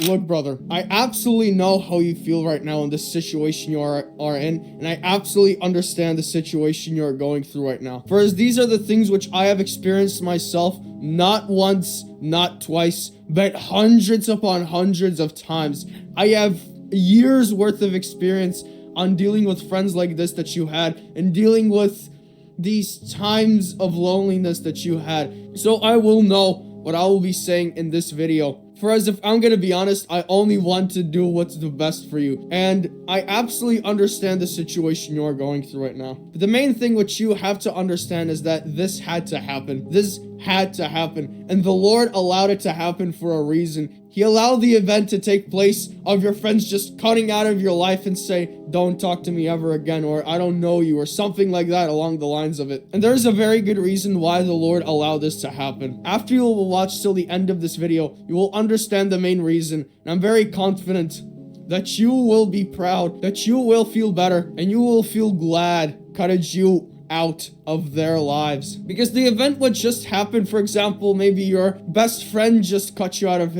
Look, brother, I absolutely know how you feel right now in this situation you are in, and I absolutely understand the situation you are going through right now. For as these are the things which I have experienced myself, not once, not twice, but hundreds upon hundreds of times. I have years worth of experience on dealing with friends like this that you had, and dealing with these times of loneliness that you had. So I will know what I will be saying in this video. For as if I'm gonna be honest, I only want to do what's the best for you. And I absolutely understand the situation you are going through right now. But the main thing which you have to understand is that this had to happen. This had to happen. And the Lord allowed it to happen for a reason. He allowed the event to take place of your friends just cutting out of your life and say, don't talk to me ever again, or I don't know you, or something like that along the lines of it. And there's a very good reason why the Lord allowed this to happen. After you will watch till the end of this video, you will understand the main reason. And I'm very confident that you will be proud, that you will feel better, and you will feel glad cutted you out of their lives. Because the event would just happen, for example, maybe your best friend just cut you out of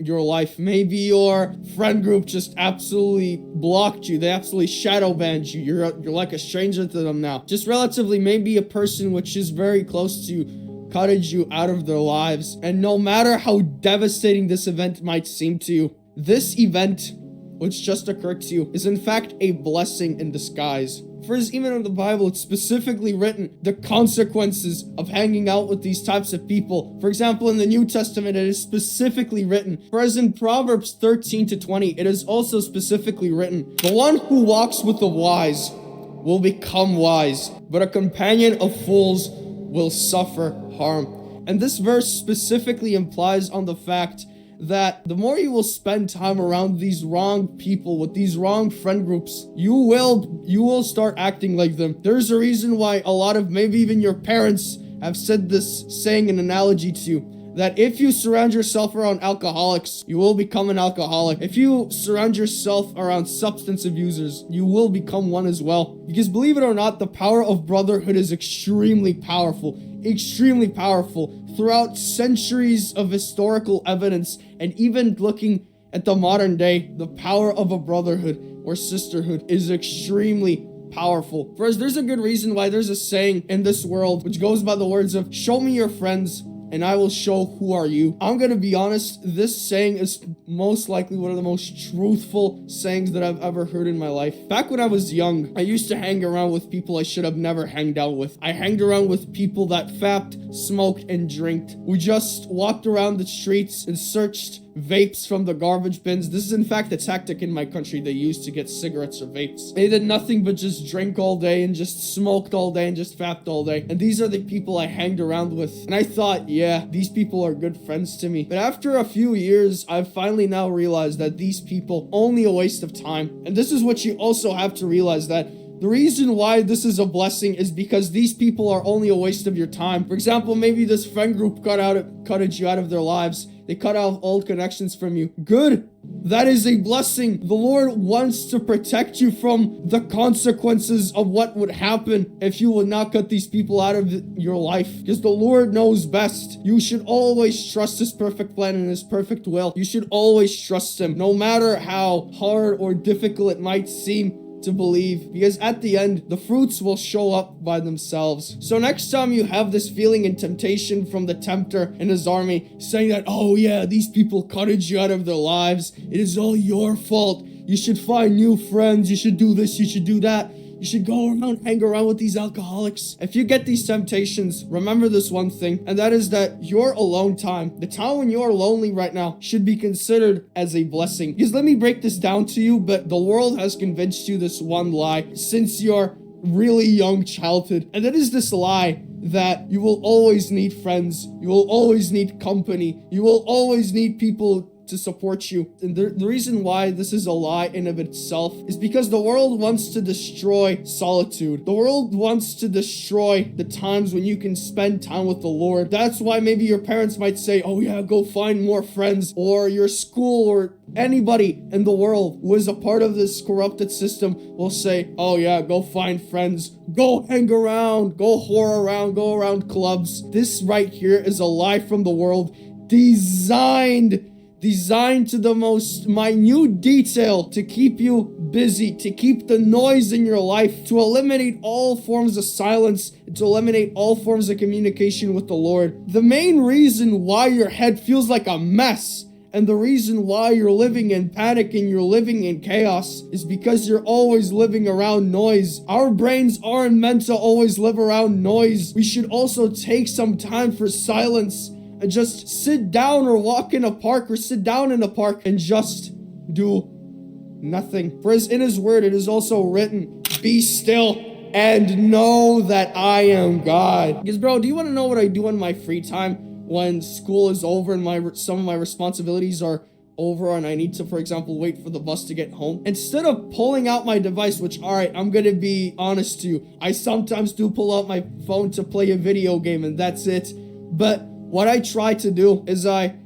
your life. Maybe your friend group just absolutely blocked you. They absolutely shadow banned you. You're like a stranger to them now. Just relatively, maybe a person which is very close to you cutted you out of their lives. And no matter how devastating this event might seem to you, this event which just occurred to you is in fact a blessing in disguise. For as even in the Bible, it's specifically written the consequences of hanging out with these types of people. For example, in the New Testament, it is specifically written. For as in Proverbs 13-20, it is also specifically written, the one who walks with the wise will become wise, but a companion of fools will suffer harm. And this verse specifically implies on the fact that the more you will spend time around these wrong people with these wrong friend groups, you will start acting like them. There's a reason why a lot of maybe even your parents have said this saying, an analogy to you, that if you surround yourself around alcoholics, you will become an alcoholic. If you surround yourself around substance abusers, you will become one as well. Because believe it or not, the power of brotherhood is extremely powerful. Extremely powerful. Throughout centuries of historical evidence, and even looking at the modern day, the power of a brotherhood or sisterhood is extremely powerful. For as there's a good reason why there's a saying in this world which goes by the words of, show me your friends and I will show who are you. I'm gonna be honest, this saying is most likely one of the most truthful sayings that I've ever heard in my life. Back when I was young, I used to hang around with people I should have never hanged out with. I hanged around with people that fapped, smoked, and drinked. We just walked around the streets and searched vapes from the garbage bins. This is in fact a tactic in my country they used to get cigarettes or vapes. They did nothing but just drink all day and just smoked all day and just fapped all day. And these are the people I hanged around with. And I thought, yeah, these people are good friends to me. But after a few years, I've finally now realized that these people only a waste of time. And this is what you also have to realize, that the reason why this is a blessing is because these people are only a waste of your time. For example, maybe this friend group cutted you out of their lives. They cut off old connections from you. Good. That is a blessing. The Lord wants to protect you from the consequences of what would happen if you would not cut these people out of your life. Because the Lord knows best. You should always trust His perfect plan and His perfect will. You should always trust Him, no matter how hard or difficult it might seem to believe, because at the end the fruits will show up by themselves. So next time you have this feeling and temptation from the tempter and his army saying that, oh yeah, these people cutted you out of their lives, it is all your fault, you should find new friends, you should do this, you should do that, you should go around, hang around with these alcoholics. If you get these temptations, remember this one thing, and that is that your alone time, the time when you're lonely right now, should be considered as a blessing. Because let me break this down to you, but the world has convinced you this one lie since your really young childhood. And that is this lie that you will always need friends, you will always need company, you will always need people to support you. And the reason why this is a lie in of itself is because the world wants to destroy solitude. The world wants to destroy the times when you can spend time with the Lord. That's why maybe your parents might say, oh yeah, go find more friends, or your school or anybody in the world who is a part of this corrupted system will say, oh yeah, go find friends, go hang around, go whore around, go around clubs. This right here is a lie from the world designed designed to the most minute detail to keep you busy, to keep the noise in your life, to eliminate all forms of silence, to eliminate all forms of communication with the Lord. The main reason why your head feels like a mess and the reason why you're living in panic and you're living in chaos is because you're always living around noise. Our brains aren't meant to always live around noise. We should also take some time for silence and just sit down or walk in a park or sit down in a park and just do nothing. For as in his word it is also written, be still and know that I am God. Because bro, do you want to know what I do in my free time when school is over and some of my responsibilities are over and I need to, for example, wait for the bus to get home? Instead of pulling out my device, which, alright, I'm gonna be honest to you, I sometimes do pull out my phone to play a video game and that's it. But what I try to do is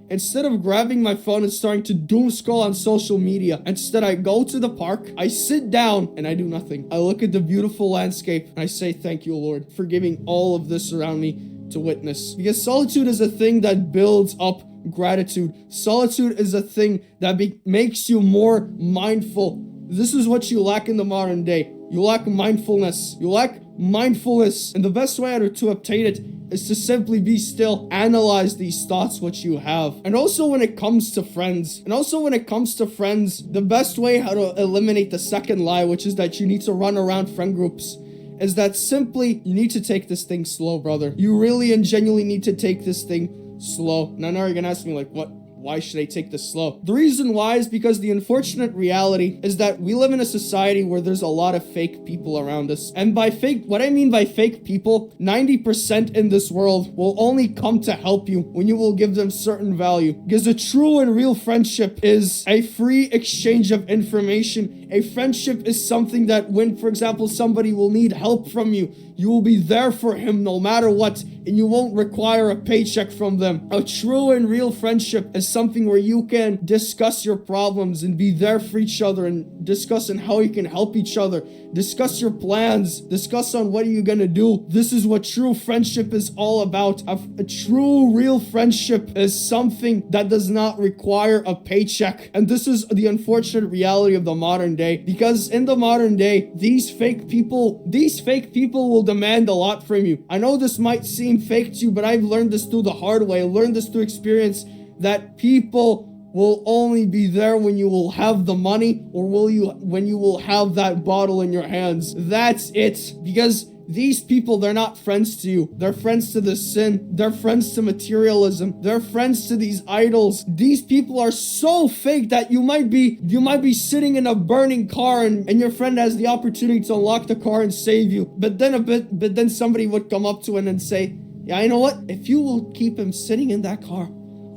instead of grabbing my phone and starting to doom scroll on social media, instead I go to the park, I sit down and I do nothing. I look at the beautiful landscape and I say, thank you, Lord, for giving all of this around me to witness. Because solitude is a thing that builds up gratitude. Solitude is a thing that makes you more mindful. This is what you lack in the modern day. You lack mindfulness. You lack mindfulness. And the best way to obtain it is to simply be still, analyze these thoughts which you have. And also when it comes to friends, the best way how to eliminate the second lie, which is that you need to run around friend groups, is that simply you need to take this thing slow, brother. You really and genuinely need to take this thing slow. Now you're gonna ask me like, why should I take this slow? The reason why is because the unfortunate reality is that we live in a society where there's a lot of fake people around us. And by fake, what I mean by fake people, 90% in this world will only come to help you when you will give them certain value. Because a true and real friendship is a free exchange of information. A friendship is something that when, for example, somebody will need help from you, you will be there for him no matter what, and you won't require a paycheck from them. A true and real friendship is something where you can discuss your problems and be there for each other and discuss on how you can help each other. Discuss your plans. Discuss on what are you gonna do. This is what true friendship is all about. A true, real friendship is something that does not require a paycheck. And this is the unfortunate reality of the modern day. Because in the modern day, these fake people will demand a lot from you. I know this might seem fake to you, but I've learned this through the hard way. I learned this through experience that people will only be there when you will have the money or when you will have that bottle in your hands. That's it. Because these people, they're not friends to you. They're friends to the sin. They're friends to materialism. They're friends to these idols. These people are so fake that you might be sitting in a burning car and your friend has the opportunity to unlock the car and save you. But then somebody would come up to him and say, yeah, you know what? If you will keep him sitting in that car,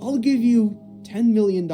I'll give you $10 million.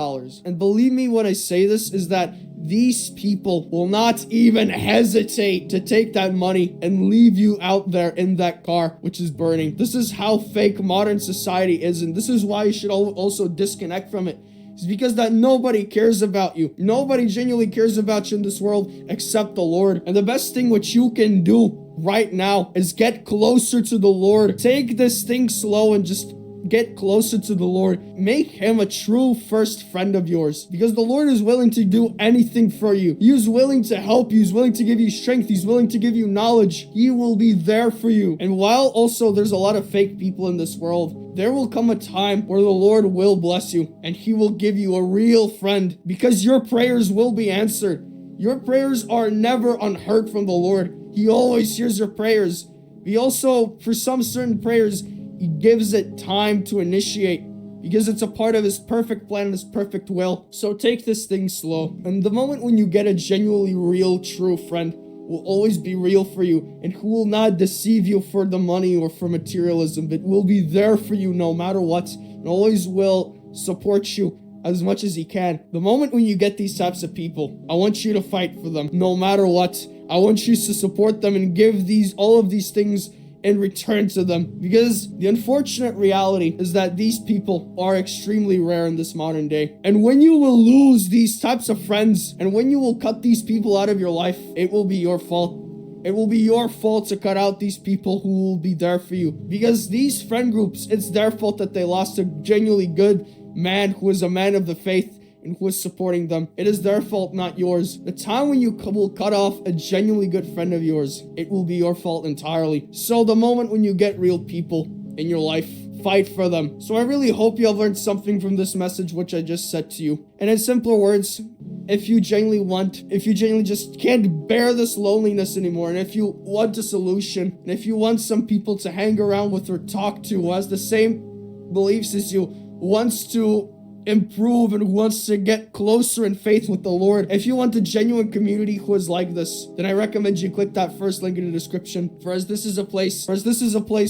And believe me when I say this is that these people will not even hesitate to take that money and leave you out there in that car, which is burning. This is how fake modern society is, and this is why you should also disconnect from it. It's because that nobody cares about you. Nobody genuinely cares about you in this world except the Lord. And the best thing which you can do right now is get closer to the Lord. Take this thing slow and just get closer to the Lord. Make him a true first friend of yours, because the Lord is willing to do anything for you. He is willing to help you. He's willing to give you strength. He's willing to give you knowledge. He will be there for you. And while also there's a lot of fake people in this world, there will come a time where the Lord will bless you and he will give you a real friend, because your prayers will be answered. Your prayers are never unheard from the Lord. He always hears your prayers. He also, for some certain prayers, he gives it time to initiate, because it's a part of his perfect plan and his perfect will. So take this thing slow. And the moment when you get a genuinely real, true friend will always be real for you, and who will not deceive you for the money or for materialism, but will be there for you no matter what, and always will support you as much as he can. The moment when you get these types of people, I want you to fight for them no matter what. I want you to support them and give all of these things in return to them, because the unfortunate reality is that these people are extremely rare in this modern day. And when you will lose these types of friends, and when you will cut these people out of your life, it will be your fault. It will be your fault to cut out these people who will be there for you, because these friend groups, it's their fault that they lost a genuinely good, man who is a man of the faith and who is supporting them. It is their fault, not yours. The time when you will cut off a genuinely good friend of yours, it will be your fault entirely. So the moment when you get real people in your life, fight for them. So I really hope you have learned something from this message which I just said to you. And in simpler words, if you genuinely just can't bear this loneliness anymore, and if you want a solution, and if you want some people to hang around with or talk to who has the same beliefs as you, wants to improve and who wants to get closer in faith with the Lord, if you want a genuine community who is like this, then I recommend you click that first link in the description. For as this is a place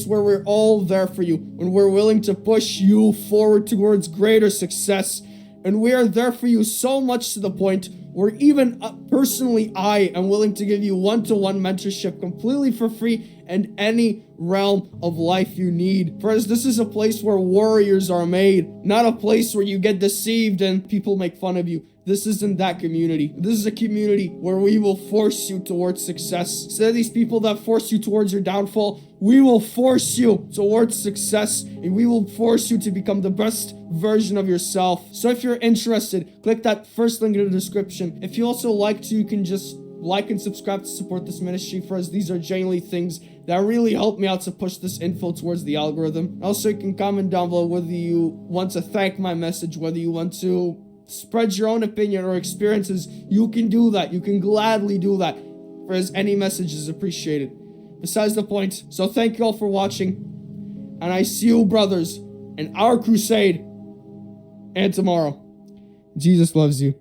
where we're all there for you, and we're willing to push you forward towards greater success. And we are there for you so much to the point where even personally I am willing to give you one-to-one mentorship completely for free in any realm of life you need. For as this is a place where warriors are made, not a place where you get deceived and people make fun of you. This isn't that community. This is a community where we will force you towards success. Instead of these people that force you towards your downfall, we will force you towards success, and we will force you to become the best version of yourself. So if you're interested, click that first link in the description. If you also like to, you can just like and subscribe to support this ministry, for us these are genuinely things that really help me out to push this info towards the algorithm. Also, you can comment down below whether you want to thank my message, whether you want to spread your own opinion or experiences. You can do that. You can gladly do that, for as any message is appreciated. Besides the point, so thank you all for watching, and I see you, brothers, in our crusade and tomorrow. Jesus loves you.